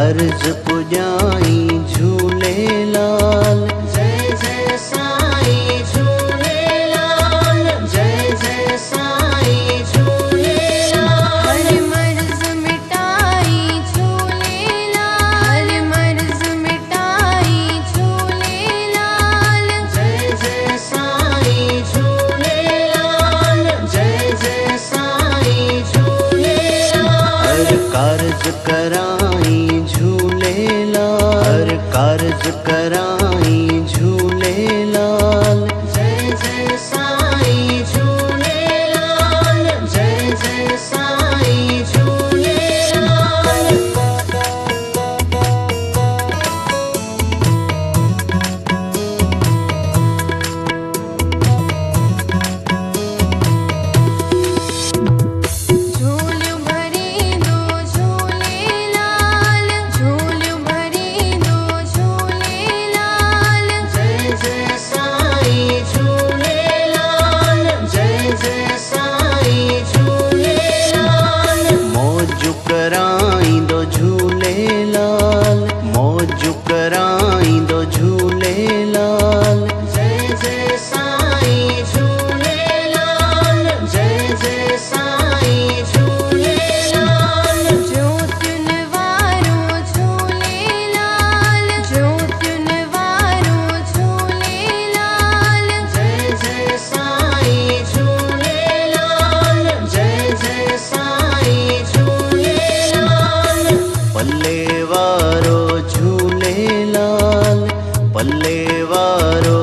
अर्ज पुॼाई झूलेलाल। जय जय साईं झूलेलाल, जय जय साईं झूलेलाल। हर मर्ज़ मिटाई झूलेलाल, मर्ज़ मिटाई झूलेलाल। जय जय साईं झूलेलाल, जय जय साईं झूलेलाल। हर कारज कराई झूलेलाल, हर कारज कराई झूलेलाल। जय जय साईं झूलेलाल, जय जय साईं झूलेलाल। झूलियूं भरी दो झूलेलाल, झूलियूं भरी दो झूलेलाल। जय जय साईं झूलेलाल, जय जय साईं झूलेलाल। मौज कराईंदो झूलेलाल, मौज कराईंदो झूलेलाल। जय जय साईं झूलेलाल, जय जय साईं झूलेलाल। ज्योतियुनि वारो झूलेलाल, ज्योतियुनि वारो झूलेलाल। जय जय साईं झूलेलाल, जय जय साईं झूलेलाल। पल्ले वारो झूलेलाल, पल्ले वारो